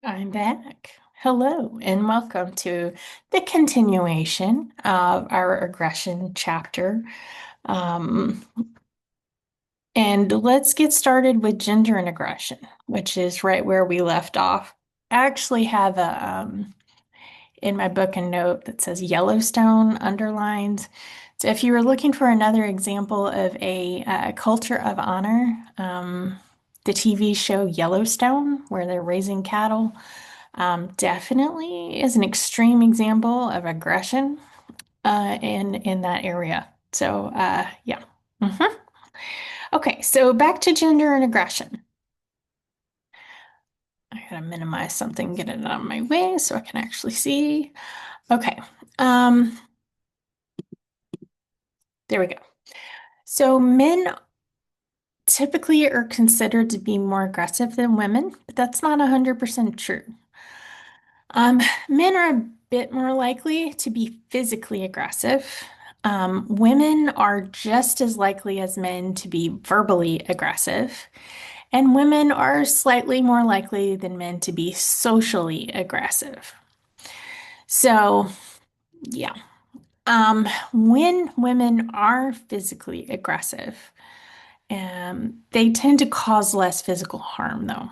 I'm back. Hello, and welcome to the continuation of our aggression chapter. Um, and let's get started with gender and aggression, which is right where we left off. I actually have in my book a note that says Yellowstone underlined. So if you were looking for another example of a culture of honor, the TV show Yellowstone, where they're raising cattle. Definitely is an extreme example of aggression in that area. So yeah. Mhm. Okay, so back to gender and aggression. I gotta minimize something, get it out of my way so I can actually see. Okay, um, there we go. So men typically are considered to be more aggressive than women, but that's not 100% true. Um, Men are a bit more likely to be physically aggressive. Women are just as likely as men to be verbally aggressive, and women are slightly more likely than men to be socially aggressive. So, yeah. When women are physically aggressive, they tend to cause less physical harm, though.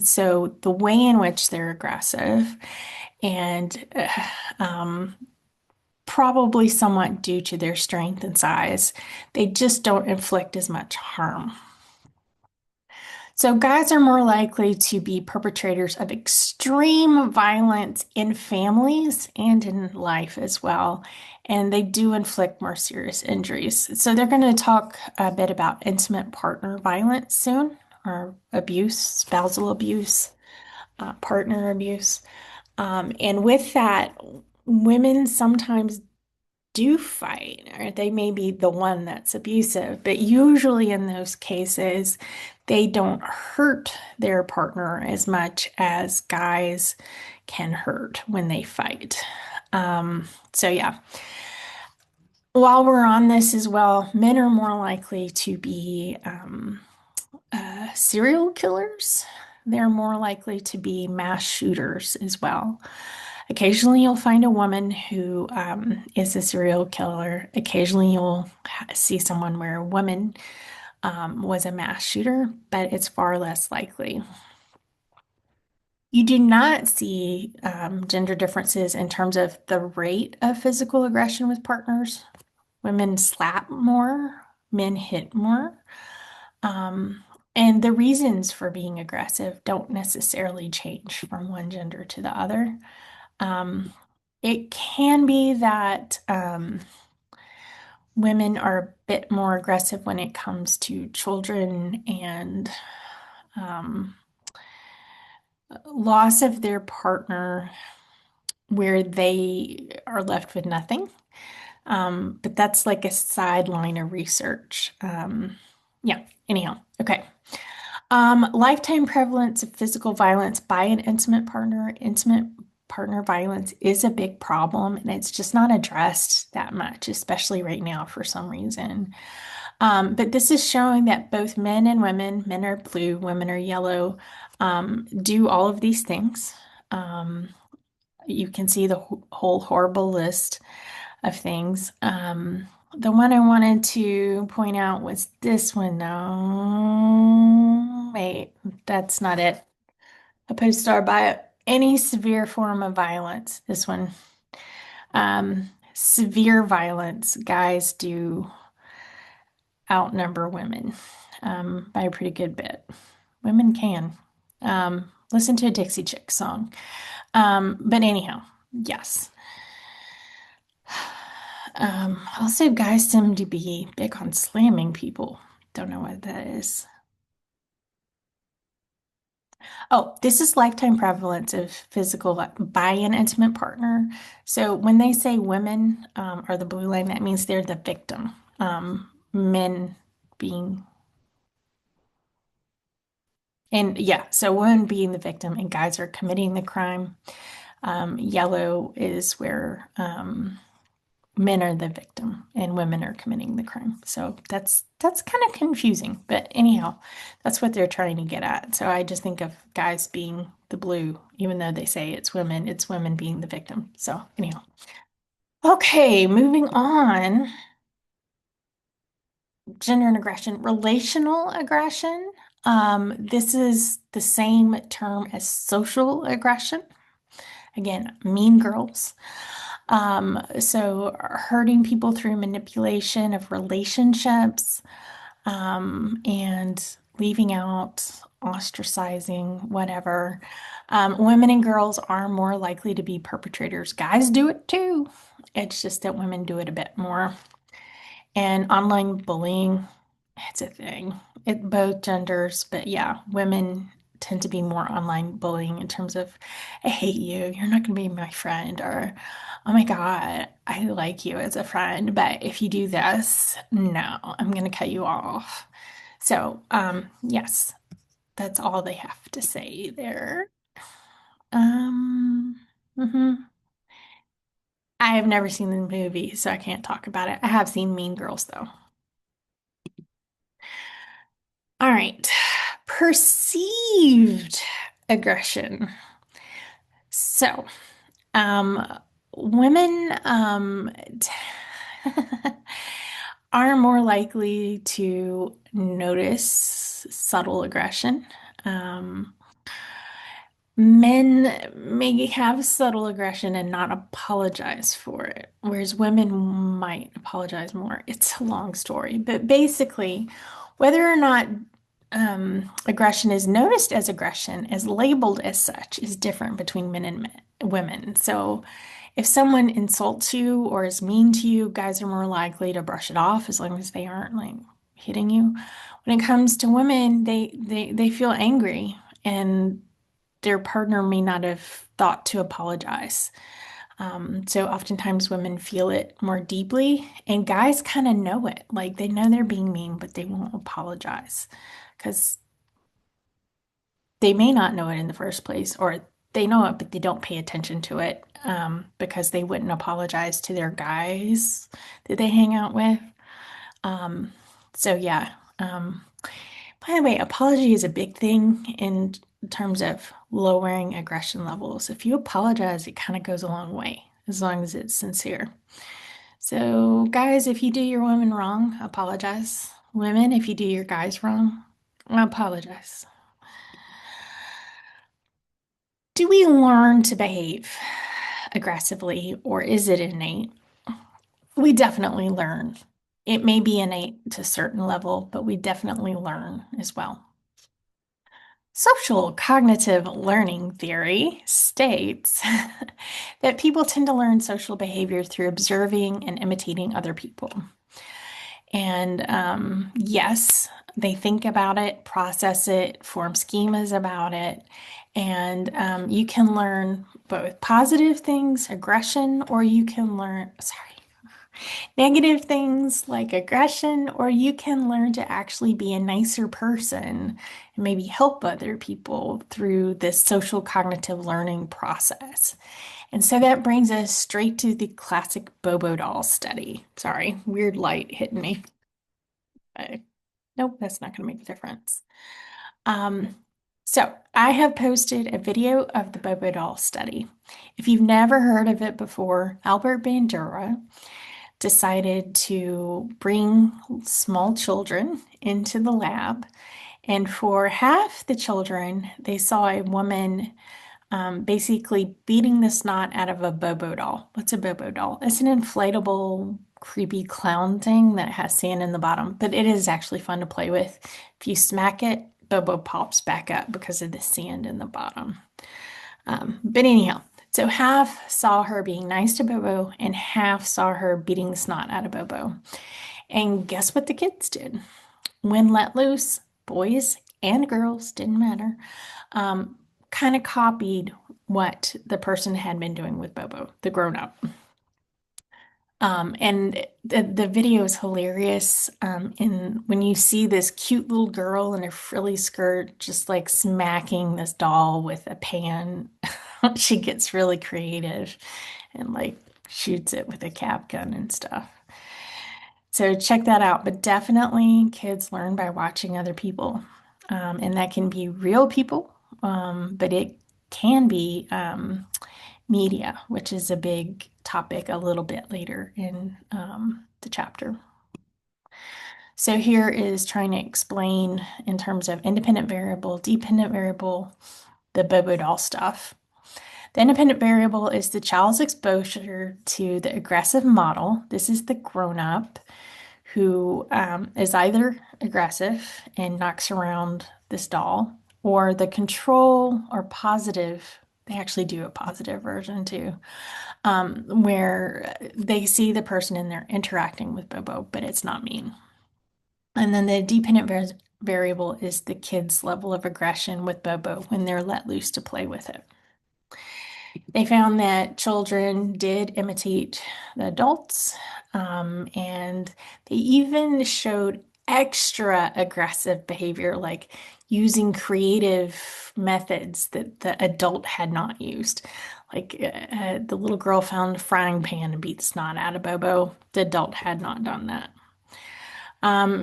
So the way in which they're aggressive and probably somewhat due to their strength and size. They just don't inflict as much harm. So, guys are more likely to be perpetrators of extreme violence in families and in life as well. And they do inflict more serious injuries. So, they're going to talk a bit about intimate partner violence soon, or abuse, spousal abuse, partner abuse. And with that, women sometimes do fight, or they may be the one that's abusive, but usually in those cases, they don't hurt their partner as much as guys can hurt when they fight. So, yeah. While we're on this as well, men are more likely to be serial killers. They're more likely to be mass shooters as well. Occasionally, you'll find a woman who is a serial killer. Occasionally, you'll see someone where a woman was a mass shooter, but it's far less likely. You do not see gender differences in terms of the rate of physical aggression with partners. Women slap more, men hit more. Um, and the reasons for being aggressive don't necessarily change from one gender to the other. Um, it can be that women are a bit more aggressive when it comes to children and um, loss of their partner, where they are left with nothing. But that's like a sideline of research. Yeah, anyhow, okay. Lifetime prevalence of physical violence by an intimate partner. Intimate partner violence is a big problem, and it's just not addressed that much, especially right now for some reason. But this is showing that both men and women, men are blue, women are yellow, do all of these things. Um, you can see the whole horrible list of things. The one I wanted to point out was this one. No, wait, that's not it. Opposed to by any severe form of violence. This one. Severe violence, guys do outnumber women by a pretty good bit. Women can. Listen to a Dixie Chick song. But anyhow, yes. Also, guys seem to be big on slamming people. Don't know what that is. Oh, this is lifetime prevalence of physical by an intimate partner. So when they say women are the blue line, that means they're the victim. Men being, and yeah, so women being the victim and guys are committing the crime. Yellow is where men are the victim and women are committing the crime. So that's kind of confusing. But anyhow, that's what they're trying to get at. So I just think of guys being the blue, even though they say it's women being the victim. So anyhow. Okay, moving on. Gender and aggression, relational aggression. This is the same term as social aggression. Again, mean girls. So hurting people through manipulation of relationships, and leaving out, ostracizing, whatever. Women and girls are more likely to be perpetrators. Guys do it too. It's just that women do it a bit more. And online bullying, it's a thing. It both genders, but yeah, women tend to be more online bullying in terms of, I hate you, you're not gonna be my friend, or oh my God, I like you as a friend, but if you do this, no, I'm gonna cut you off. So, yes, that's all they have to say there. Um, mhm. I have never seen the movie, so I can't talk about it. I have seen Mean Girls though. All right. Perceived aggression. So, um, women are more likely to notice subtle aggression. Um, Men may have subtle aggression and not apologize for it, whereas women might apologize more. It's a long story, but basically, whether or not aggression is noticed as aggression, as labeled as such, is different between men and women. So, if someone insults you or is mean to you, guys are more likely to brush it off as long as they aren't like hitting you. When it comes to women, they feel angry and their partner may not have thought to apologize. So oftentimes women feel it more deeply, and guys kind of know it. Like they know they're being mean, but they won't apologize because they may not know it in the first place, or they know it, but they don't pay attention to it because they wouldn't apologize to their guys that they hang out with. Um, so yeah. By the way, apology is a big thing in terms of lowering aggression levels. If you apologize, it kind of goes a long way, as long as it's sincere. So, guys, if you do your women wrong, apologize. Women, if you do your guys wrong, apologize. Do we learn to behave aggressively or is it innate? We definitely learn. It may be innate to a certain level, but we definitely learn as well. Social cognitive learning theory states that people tend to learn social behavior through observing and imitating other people. And yes, they think about it, process it, form schemas about it. And you can learn both positive things, aggression, or you can learn, sorry, negative things like aggression, or you can learn to actually be a nicer person and maybe help other people through this social cognitive learning process. And so that brings us straight to the classic Bobo doll study. Sorry, weird light hitting me. Nope, that's not going to make a difference. Um, so I have posted a video of the Bobo doll study. If you've never heard of it before, Albert Bandura decided to bring small children into the lab. And for half the children, they saw a woman basically beating the snot out of a Bobo doll. What's a Bobo doll? It's an inflatable, creepy clown thing that has sand in the bottom, but it is actually fun to play with. If you smack it, Bobo pops back up because of the sand in the bottom. But anyhow, so half saw her being nice to Bobo and half saw her beating the snot out of Bobo. And guess what the kids did? When let loose, boys and girls, didn't matter, kind of copied what the person had been doing with Bobo, the grown up. And the video is hilarious. And when you see this cute little girl in a frilly skirt, just like smacking this doll with a pan, she gets really creative and like shoots it with a cap gun and stuff. So check that out. But definitely, kids learn by watching other people. And that can be real people, but it can be media, which is a big topic a little bit later in the chapter. So here is trying to explain in terms of independent variable, dependent variable, the Bobo doll stuff. The independent variable is the child's exposure to the aggressive model. This is the grown-up who is either aggressive and knocks around this doll, or the control or positive. They actually do a positive version too, where they see the person and they're interacting with Bobo, but it's not mean. And then the dependent variable is the kid's level of aggression with Bobo when they're let loose to play with it. They found that children did imitate the adults, and they even showed extra aggressive behavior, like using creative methods that the adult had not used. Like the little girl found a frying pan and beat the snot out of Bobo. The adult had not done that.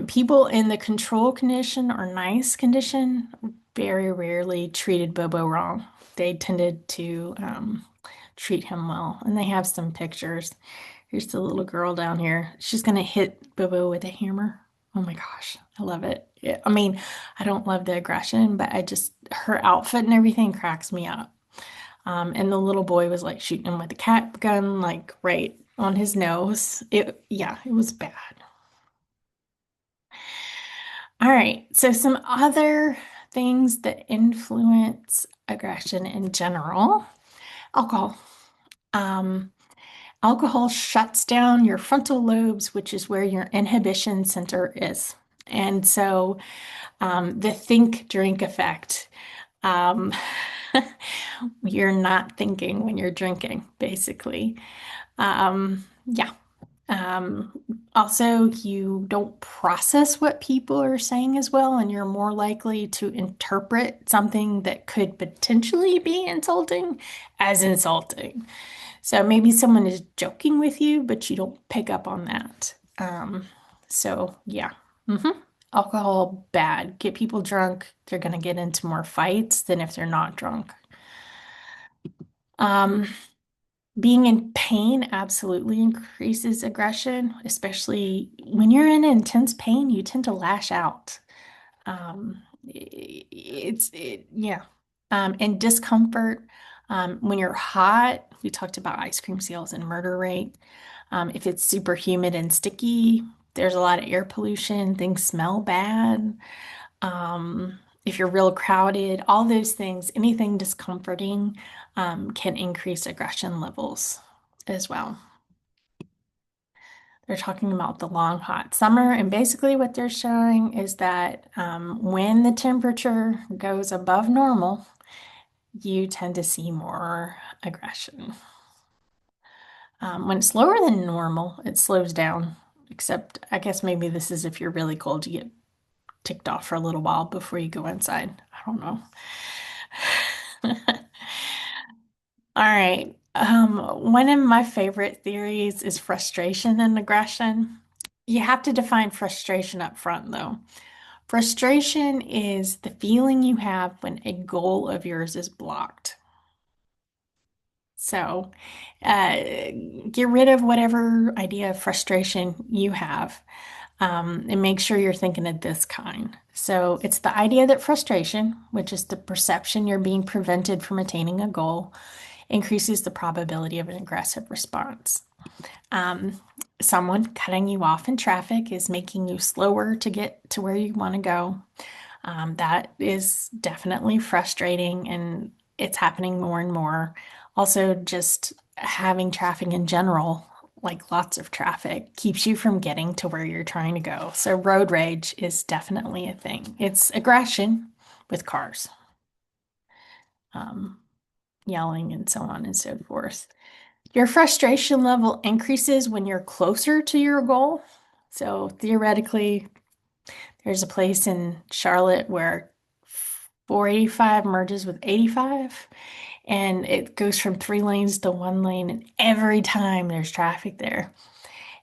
People in the control condition or nice condition very rarely treated Bobo wrong. They tended to treat him well. And they have some pictures. Here's the little girl down here. She's going to hit Bobo with a hammer. Oh my gosh, I love it. Yeah, I mean, I don't love the aggression, but her outfit and everything cracks me up. And the little boy was like shooting him with a cat gun, like right on his nose. Yeah, it was bad. All right, so some other things that influence aggression in general. Alcohol. Um, Alcohol shuts down your frontal lobes, which is where your inhibition center is. And so the think drink effect. Um, you're not thinking when you're drinking, basically. Yeah. Um, Also, you don't process what people are saying as well, and you're more likely to interpret something that could potentially be insulting as insulting. So maybe someone is joking with you, but you don't pick up on that. So yeah. hmm Alcohol, bad. Get people drunk, they're going to get into more fights than if they're not drunk. Um, Being in pain absolutely increases aggression, especially when you're in intense pain, you tend to lash out. Yeah. And discomfort. When you're hot, we talked about ice cream sales and murder rate. If it's super humid and sticky, there's a lot of air pollution, things smell bad. If you're real crowded, all those things, anything discomforting, can increase aggression levels as well. They're talking about the long hot summer, and basically what they're showing is that when the temperature goes above normal, you tend to see more aggression. When it's lower than normal, it slows down, except I guess maybe this is if you're really cold, you get ticked off for a little while before you go inside. I don't know. All right. One of my favorite theories is frustration and aggression. You have to define frustration up front, though. Frustration is the feeling you have when a goal of yours is blocked. So, uh, get rid of whatever idea of frustration you have, and make sure you're thinking of this kind. So, it's the idea that frustration, which is the perception you're being prevented from attaining a goal, increases the probability of an aggressive response. Um, Someone cutting you off in traffic is making you slower to get to where you want to go. That is definitely frustrating and it's happening more and more. Also, just having traffic in general, like lots of traffic, keeps you from getting to where you're trying to go. So, road rage is definitely a thing. It's aggression with cars, um, yelling, and so on and so forth. Your frustration level increases when you're closer to your goal. So, theoretically, there's a place in Charlotte where 485 merges with 85. and it goes from 3 lanes to 1 lane, and every time there's traffic there.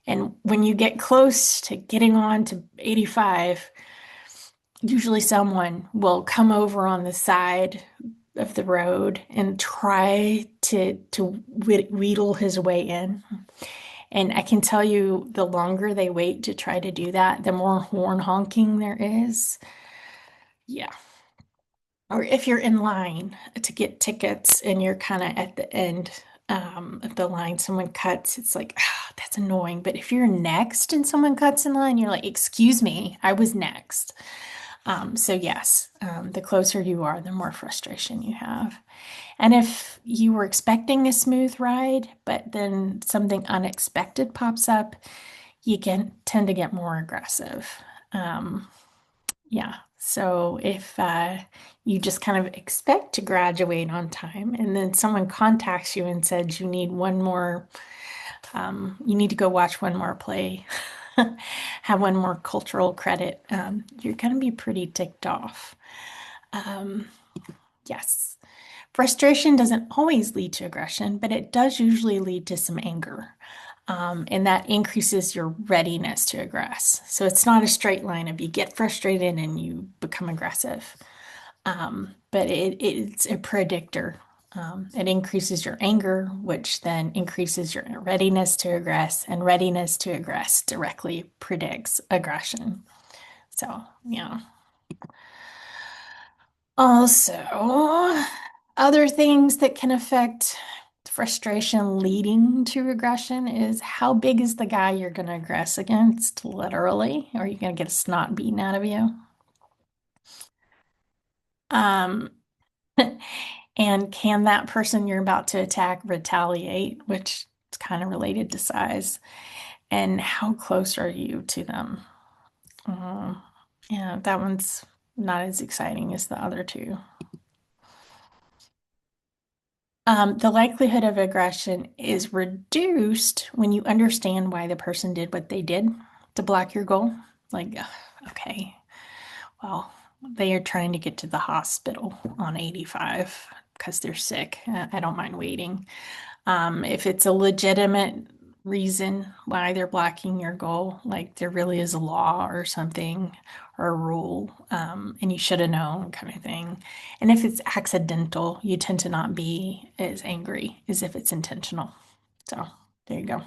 And when you get close to getting on to 85, usually someone will come over on the side of the road and try to wheedle his way in. And I can tell you, the longer they wait to try to do that, the more horn honking there is. Yeah. Or if you're in line to get tickets and you're kind of at the end of the line, someone cuts, it's like, ah, that's annoying. But if you're next and someone cuts in line, you're like, excuse me, I was next. So yes, the closer you are, the more frustration you have. And if you were expecting a smooth ride, but then something unexpected pops up, you can tend to get more aggressive. Um, yeah. So if you just kind of expect to graduate on time, and then someone contacts you and says you need one more, you need to go watch one more play, have one more cultural credit, you're going to be pretty ticked off. Um, yes. Frustration doesn't always lead to aggression, but it does usually lead to some anger. And that increases your readiness to aggress. So it's not a straight line of you get frustrated and you become aggressive. But it's a predictor. It increases your anger, which then increases your readiness to aggress, and readiness to aggress directly predicts aggression. So, yeah. Also, other things that can affect frustration leading to aggression is how big is the guy you're going to aggress against, literally? Are you going to get a snot beaten out of you? Um, and can that person you're about to attack retaliate, which is kind of related to size? And how close are you to them? Um, yeah, that one's not as exciting as the other two. The likelihood of aggression is reduced when you understand why the person did what they did to block your goal. Like, okay, well, they are trying to get to the hospital on 85 because they're sick. I don't mind waiting. If it's a legitimate reason why they're blocking your goal, like there really is a law or something or a rule, and you should have known kind of thing. And if it's accidental, you tend to not be as angry as if it's intentional. So there you go.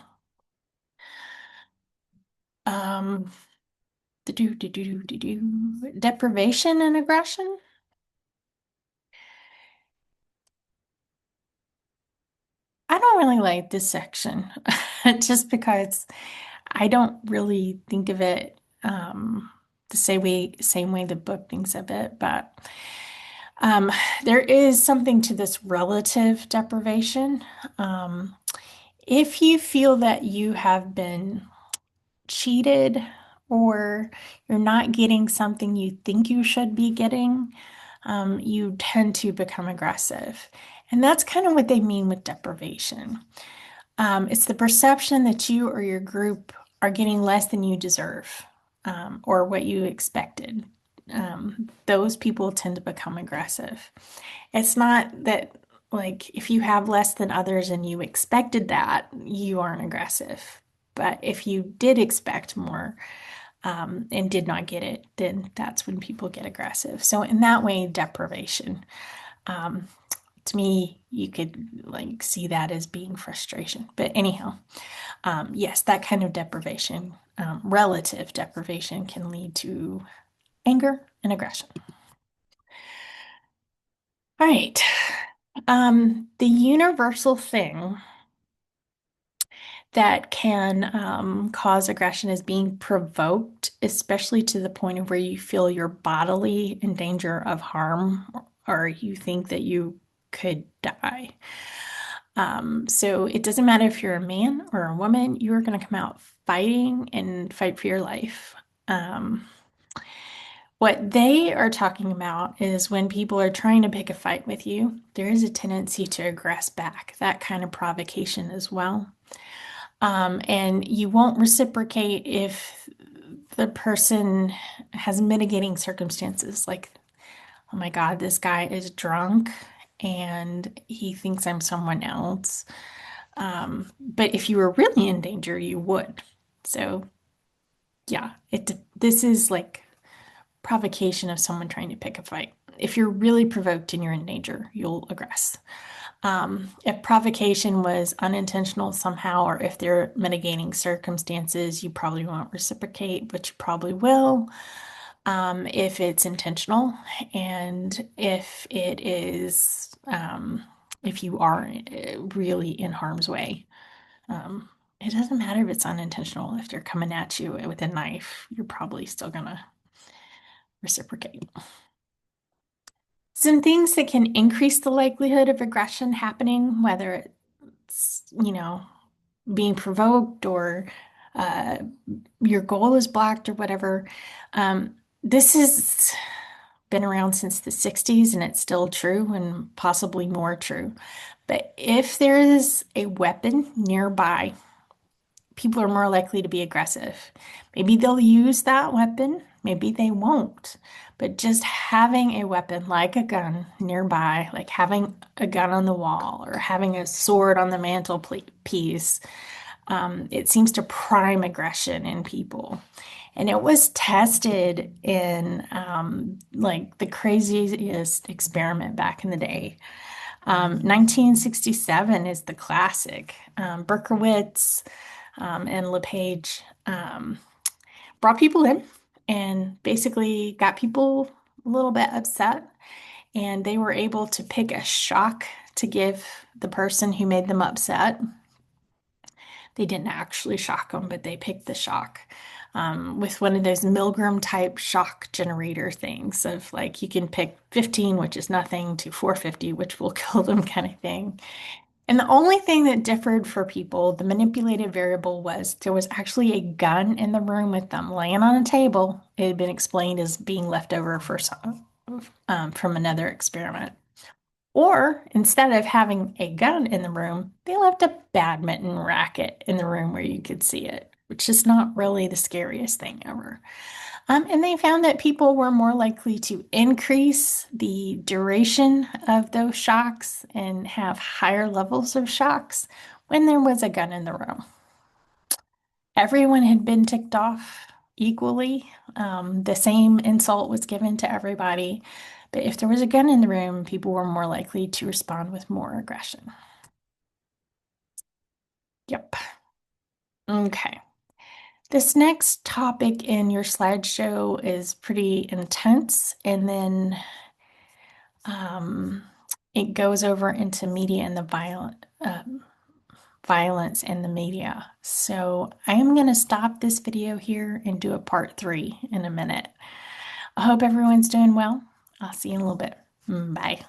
Um, Deprivation and aggression. I don't really like this section just because I don't really think of it the same way the book thinks of it, but um, there is something to this relative deprivation. Um, if you feel that you have been cheated or you're not getting something you think you should be getting, you tend to become aggressive. And that's kind of what they mean with deprivation. It's the perception that you or your group are getting less than you deserve, or what you expected. Those people tend to become aggressive. It's not that, like, if you have less than others and you expected that, you aren't aggressive. But if you did expect more, and did not get it, then that's when people get aggressive. So, in that way, deprivation. Um, to me, you could like see that as being frustration. But anyhow, yes, that kind of deprivation, relative deprivation, can lead to anger and aggression. All right. The universal thing that can cause aggression is being provoked, especially to the point of where you feel you're bodily in danger of harm or you think that you could die. So it doesn't matter if you're a man or a woman, you are going to come out fighting and fight for your life. Um, what they are talking about is when people are trying to pick a fight with you, there is a tendency to aggress back, that kind of provocation as well. And you won't reciprocate if the person has mitigating circumstances like, oh my God, this guy is drunk and he thinks I'm someone else. But if you were really in danger, you would. So yeah, this is like provocation of someone trying to pick a fight. If you're really provoked and you're in danger, you'll aggress. If provocation was unintentional somehow, or if there are mitigating circumstances, you probably won't reciprocate, but you probably will. If it's intentional, and if you are really in harm's way. It doesn't matter if it's unintentional. If they're coming at you with a knife, you're probably still gonna reciprocate. Some things that can increase the likelihood of aggression happening, whether it's, being provoked or uh, your goal is blocked or whatever. This has been around since the 60s and it's still true and possibly more true. But if there is a weapon nearby, people are more likely to be aggressive. Maybe they'll use that weapon, maybe they won't. But just having a weapon like a gun nearby, like having a gun on the wall or having a sword on the mantelpiece, it seems to prime aggression in people. And it was tested in like the craziest experiment back in the day. 1967 is the classic. Berkowitz and LePage brought people in and basically got people a little bit upset. And they were able to pick a shock to give the person who made them upset. They didn't actually shock them, but they picked the shock with one of those Milgram type shock generator things of like you can pick 15, which is nothing, to 450, which will kill them kind of thing. And the only thing that differed for people, the manipulated variable, was there was actually a gun in the room with them laying on a table. It had been explained as being left over from another experiment. Or instead of having a gun in the room, they left a badminton racket in the room where you could see it, which is not really the scariest thing ever. And they found that people were more likely to increase the duration of those shocks and have higher levels of shocks when there was a gun in the room. Everyone had been ticked off equally. The same insult was given to everybody. But if there was a gun in the room, people were more likely to respond with more aggression. Yep. Okay. This next topic in your slideshow is pretty intense, and then it goes over into media and the violence in the media. So I am going to stop this video here and do a part 3 in a minute. I hope everyone's doing well. I'll see you in a little bit. Bye.